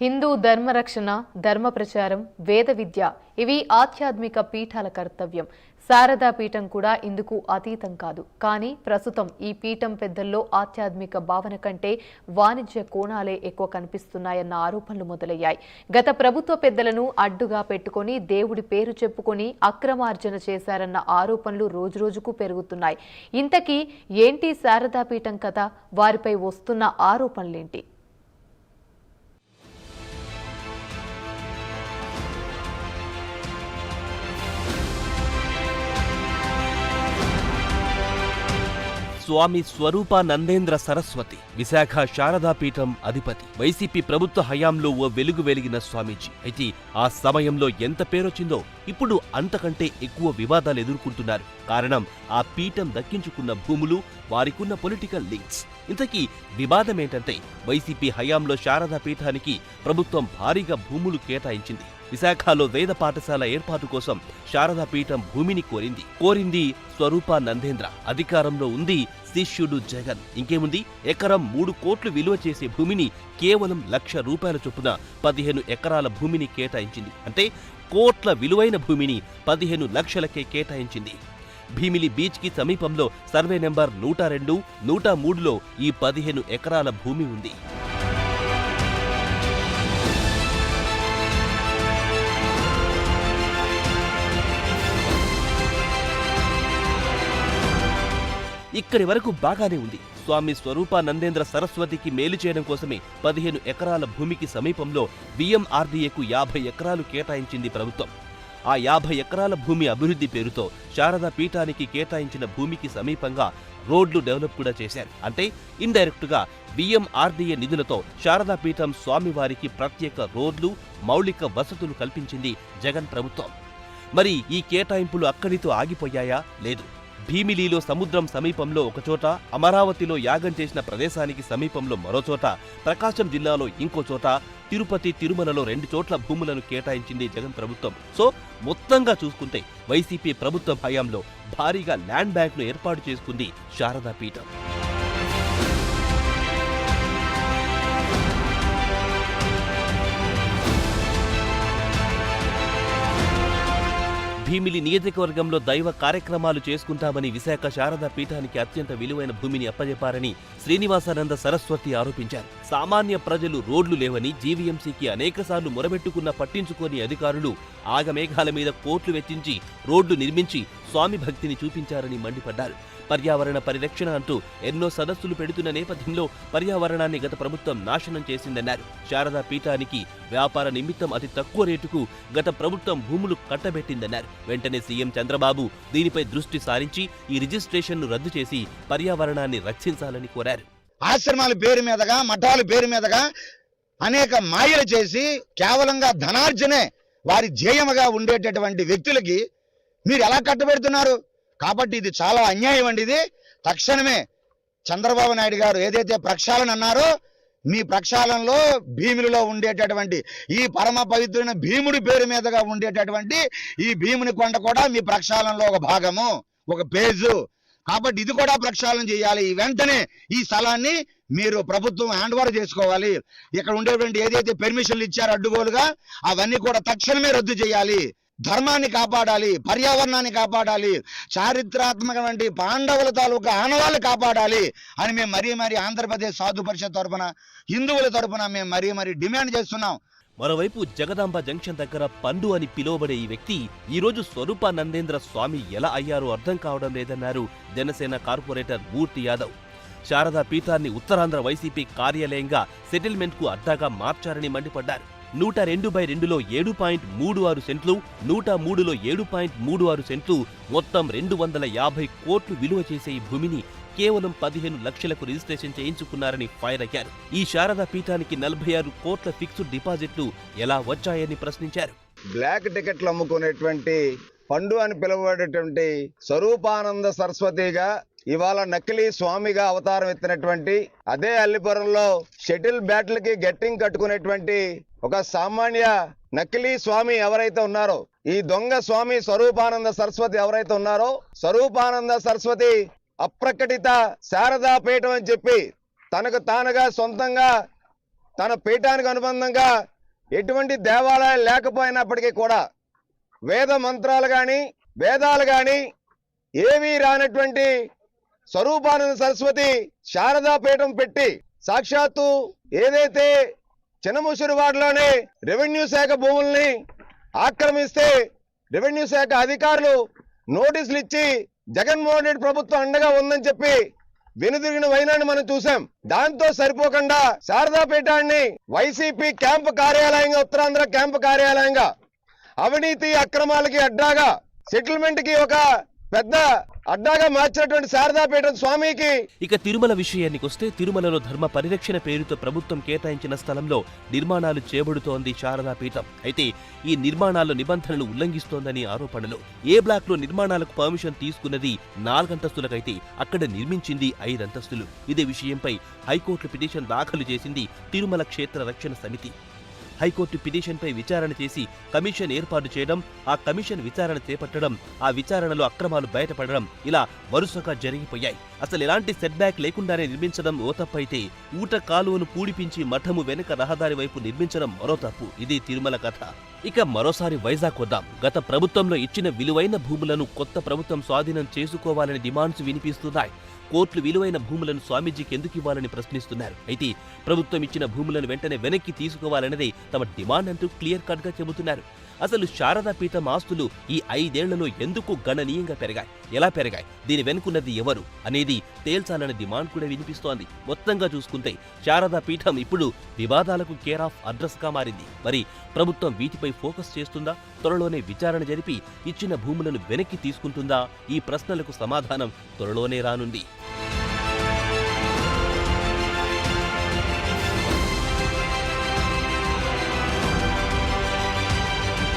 హిందూ ధర్మరక్షణ, ధర్మ ప్రచారం, వేద విద్య ఇవి ఆధ్యాత్మిక పీఠాల కర్తవ్యం. శారదా పీఠం కూడా ఇందుకు అతీతం కాదు. కానీ ప్రస్తుతం ఈ పీఠం పెద్దల్లో ఆధ్యాత్మిక భావన కంటే వాణిజ్య కోణాలే ఎక్కువ కనిపిస్తున్నాయన్న ఆరోపణలు మొదలయ్యాయి. గత ప్రభుత్వ పెద్దలను అడ్డుగా పెట్టుకుని దేవుడి పేరు చెప్పుకొని అక్రమార్జన చేశారన్న ఆరోపణలు రోజురోజుకు పెరుగుతున్నాయి. ఇంతకీ ఏంటి శారదా పీఠం కథ? వారిపై వస్తున్న ఆరోపణలేంటి? స్వామి స్వరూపానందేంద్ర సరస్వతి విశాఖ శారదాపీఠం అధిపతి. వైసీపీ ప్రభుత్వ హయాంలో ఓ వెలుగు వెలిగిన స్వామీజీ. అయితే ఆ సమయంలో ఎంత పేరొచ్చిందో ఇప్పుడు అంతకంటే ఎక్కువ వివాదాలు ఎదుర్కొంటున్నారు. కారణం ఆ పీఠం దక్కించుకున్న భూములు, వారికున్న పొలిటికల్ లింక్స్. ఇంతకీ వివాదమేంటంటే వైసీపీ హయాంలో శారదా పీఠానికి ప్రభుత్వం భారీగా భూములు కేటాయించింది. విశాఖలో వేద పాఠశాల ఏర్పాటు కోసం శారదా పీఠం భూమిని కోరింది స్వరూపానందేంద్ర. అధికారంలో ఉంది శిష్యుడు జగన్. ఇంకేముంది, ఎకరం 3 కోట్లు విలువ చేసే భూమిని కేవలం ₹1,00,000 చొప్పున 15 ఎకరాల భూమిని కేటాయించింది. అంటే కోట్ల విలువైన భూమిని 15 లక్షలకే కేటాయించింది. భీమిలి బీచ్ కి సమీపంలో సర్వే నెంబర్ 102, 103లో ఈ 15 ఎకరాల భూమి ఉంది. ఇక్కడి వరకు బాగానే ఉంది. స్వామి స్వరూపానందేంద్ర సరస్వతికి మేలు చేయడం కోసమే 15 ఎకరాల భూమికి సమీపంలో BMRDAకు 50 ఎకరాలు కేటాయించింది ప్రభుత్వం. ఆ 50 ఎకరాల భూమి అభివృద్ధి పేరుతో శారదా పీఠానికి కేటాయించిన భూమికి సమీపంగా రోడ్లు డెవలప్ కూడా చేశారు. అంటే ఇండైరెక్ట్ గా BMRDA నిధులతో శారదా పీఠం స్వామివారికి ప్రత్యేక రోడ్లు, మౌలిక వసతులు కల్పించింది జగన్ ప్రభుత్వం. మరి ఈ కేటాయింపులు అక్కడితో ఆగిపోయాయా? లేదు. భీమిలిలో సముద్రం సమీపంలో ఒకచోట, అమరావతిలో యాగం చేసిన ప్రదేశానికి సమీపంలో మరోచోట, ప్రకాశం జిల్లాలో ఇంకో చోట, తిరుపతి, తిరుమలలో 2 చోట్ల భూములను కేటాయించింది జగన్ ప్రభుత్వం. సో మొత్తంగా చూసుకుంటే వైసీపీ ప్రభుత్వ హయాంలో భారీగా ల్యాండ్ బ్యాంక్ను ఏర్పాటు చేసుకుంది శారదా పీఠం. భీమిలి నియోజకవర్గంలో దైవ కార్యక్రమాలు చేసుకుంటామని విశాఖ శారదా పీఠానికి అత్యంత విలువైన భూమిని అప్పజెప్పారని శ్రీనివాసానంద సరస్వతి ఆరోపించారు. సామాన్య ప్రజలు రోడ్లు లేవని జీవీఎంసీకి అనేకసార్లు మొరబెట్టుకున్న పట్టించుకోని అధికారులు ఆగమేఘాల మీద కోట్లు వెచ్చించి రోడ్లు నిర్మించి స్వామి భక్తిని చూపించారని మండిపడ్డారు. పర్యావరణ పరిరక్షణ అంటూ ఎన్నో సదస్సులు పెడుతున్న నేపథ్యంలో పర్యావరణాన్ని గత ప్రభుత్వం నాశనం చేసిందన్నారు. శారదా పీఠానికి వ్యాపార నిమిత్తం అతి తక్కువ రేటుకు గత ప్రభుత్వం భూములు కట్టబెట్టిందన్నారు. వెంటనే సీఎం చంద్రబాబు దీనిపై దృష్టి సారించి ఈ రిజిస్ట్రేషన్ను రద్దు చేసి పర్యావరణాన్ని రక్షించాలని కోరారు. ఆశ్రమాల పేరు మీదగా, మఠాల పేరు మీదగా అనేక మాయలు చేసి కేవలంగా ధనార్జనే వారి ధ్యేయముగా ఉండేటటువంటి వ్యక్తులకి మీరు ఎలా కట్టబెడుతున్నారు? కాబట్టి ఇది చాలా అన్యాయం అండి. ఇది తక్షణమే చంద్రబాబు నాయుడు గారు ఏదైతే ప్రక్షాళన అన్నారో, మీ ప్రక్షాళనలో భీమునిలో ఉండేటటువంటి ఈ పరమ పవిత్రమైన భీముడి పేరు మీదగా ఉండేటటువంటి ఈ భీముని కొండ కూడా మీ ప్రక్షాళనలో ఒక భాగము, ఒక పేజు. కాబట్టి ఇది కూడా ప్రక్షాళన చేయాలి. వెంటనే ఈ స్థలాన్ని మీరు ప్రభుత్వం హ్యాండ్ ఓవర్ చేసుకోవాలి. ఇక్కడ ఉండేటువంటి ఏదైతే పెర్మిషన్లు ఇచ్చారో అడ్డుగోలుగా అవన్నీ కూడా తక్షణమే రద్దు చేయాలి. ధర్మాన్ని కాపాడాలి, పర్యావరణాన్ని కాపాడాలి, చారిత్రాత్మకమైన పాండవుల తాలూకా ఆనవాళ్ళు కాపాడాలి అని మేము మరీ ఆంధ్రప్రదేశ్ సాధు పరిషత్ తరఫున, హిందువుల తరఫున మేము మరీ డిమాండ్ చేస్తున్నాం. మరోవైపు జగదాంబ జంక్షన్ దగ్గర పండు అని పిలువబడే ఈ వ్యక్తి ఈ రోజు స్వరూపానందేంద్ర స్వామి ఎలా అయ్యారో అర్థం కావడం లేదన్నారు జనసేన కార్పొరేటర్ మూర్తి యాదవ్. శారదా పీఠాన్ని ఉత్తరాంధ్ర వైసీపీ కార్యాలయంగా సెటిల్మెంట్ కు అడ్డాగా మార్చారని మండిపడ్డారు. 102/2లో 7.36 సెంట్లు, 103లో 7.36 సెంట్లు, మొత్తం 250 కోట్లు విలువ చేసే ఈ భూమిని కేవలం 15 లక్షలకు రిజిస్ట్రేషన్ చేయించుకున్నారని ఫైర్ అయ్యారు. ఈ శారదా పీఠానికి 46 కోట్ల ఫిక్స్డ్ డిపాజిట్లు ఎలా వచ్చాయని ప్రశ్నించారు. బ్లాక్ టికెట్లు అమ్ముకునేటువంటి పండు అని పిలువబడేటువంటి స్వరూపానంద సరస్వతిగా ఇవాళ నకిలీ స్వామిగా అవతారం ఎత్తినటువంటి, అదే అల్లిపురంలో షటిల్ బ్యాట్లకి గెట్టింగ్ కట్టుకునేటువంటి ఒక సామాన్య నకిలీ స్వామి ఎవరైతే ఉన్నారో, ఈ దొంగ స్వామి స్వరూపానంద సరస్వతి ఎవరైతే ఉన్నారో, స్వరూపానంద సరస్వతి అప్రకటిత శారదా పీఠం అని చెప్పి తనకు తానుగా సొంతంగా తన పీఠానికి అనుబంధంగా ఎటువంటి దేవాలయాలు లేకపోయినప్పటికీ కూడా వేద మంత్రాలు కానీ వేదాలు కానీ ఏమీ రానటువంటి స్వరూపానంద సరస్వతి శారదా పీఠం పెట్టి సాక్షాత్తు ఏదైతే చిన్నముసిరివాడలోనే రెవెన్యూ శాఖ భూముల్ని ఆక్రమిస్తే రెవెన్యూ శాఖ అధికారులు నోటీసులు ఇచ్చి జగన్మోహన్ రెడ్డి ప్రభుత్వం అండగా ఉందని చెప్పి వెనుదిరిగిన వైనాన్ని మనం చూసాం. దాంతో సరిపోకుండా శారదా పీఠాన్ని వైసీపీ క్యాంపు కార్యాలయంగా, ఉత్తరాంధ్ర క్యాంపు కార్యాలయంగా, అవినీతి అక్రమాలకి అడ్డాగా, సెటిల్మెంట్ కి ఒక పెద్ద అడ్డాగా మార్చినటువంటి శారదాపీఠం స్వామికి. ఇక తిరుమల విషయానికొస్తే తిరుమలలో ధర్మ పరిరక్షణ పేరుతో ప్రభుత్వం కేటాయించిన స్థలంలో నిర్మాణాలు చేపడుతోంది శారదాపీఠం. అయితే ఈ నిర్మాణాల నిబంధనలు ఉల్లంఘిస్తోందని ఆరోపణలు. ఏ బ్లాక్ లో నిర్మాణాలకు పర్మిషన్ తీసుకున్నది 4 అంతస్తులకైతే అక్కడ నిర్మించింది 5 అంతస్తులు. ఇదే విషయంపై హైకోర్టు పిటిషన్ దాఖలు చేసింది తిరుమల క్షేత్ర రక్షణ సమితి. హైకోర్టు పిటిషన్పై విచారణ చేసి కమిషన్ ఏర్పాటు చేయడం, ఆ కమిషన్ విచారణ చేపట్టడం, ఆ విచారణలో అక్రమాలు బయటపడడం ఇలా వరుసగా జరిగిపోయాయి. అసలు ఎలాంటి సెట్ బ్యాక్ లేకుండానే నిర్మించడం ఓ తప్పైతే, ఊట కాలువను పూడిపించి మఠము వెనుక రహదారి వైపు నిర్మించడం మరో తప్పు. ఇది తిరుమల కథ. ఇక మరోసారి వైజాగ్ వద్దాం. గత ప్రభుత్వంలో ఇచ్చిన విలువైన భూములను కొత్త ప్రభుత్వం స్వాధీనం చేసుకోవాలని డిమాండ్స్ వినిపిస్తున్నాయి. కోర్టులు విలువైన భూములను స్వామీజీకి ఎందుకు ఇవ్వాలని ప్రశ్నిస్తున్నారు. అయితే ప్రభుత్వం ఇచ్చిన భూములను వెంటనే వెనక్కి తీసుకోవాలన్నదే తమ డిమాండ్ అంటూ క్లియర్ కట్ గా చెబుతున్నారు. అసలు శారదాపీఠం ఆస్తులు ఈ 5 ఏళ్లలో ఎందుకు గణనీయంగా పెరిగాయి, ఎలా పెరిగాయి, దీని వెనుకున్నది ఎవరు అనేది తేల్చాలనే డిమాండ్ కూడా వినిపిస్తోంది. మొత్తంగా చూసుకుంటే శారదాపీఠం ఇప్పుడు వివాదాలకు కేర్ ఆఫ్ అడ్రస్ గా మారింది. మరి ప్రభుత్వం వీటిపై ఫోకస్ చేస్తుందా? త్వరలోనే విచారణ జరిపి ఇచ్చిన భూములను వెనక్కి తీసుకుంటుందా? ఈ ప్రశ్నలకు సమాధానం త్వరలోనే రానుంది.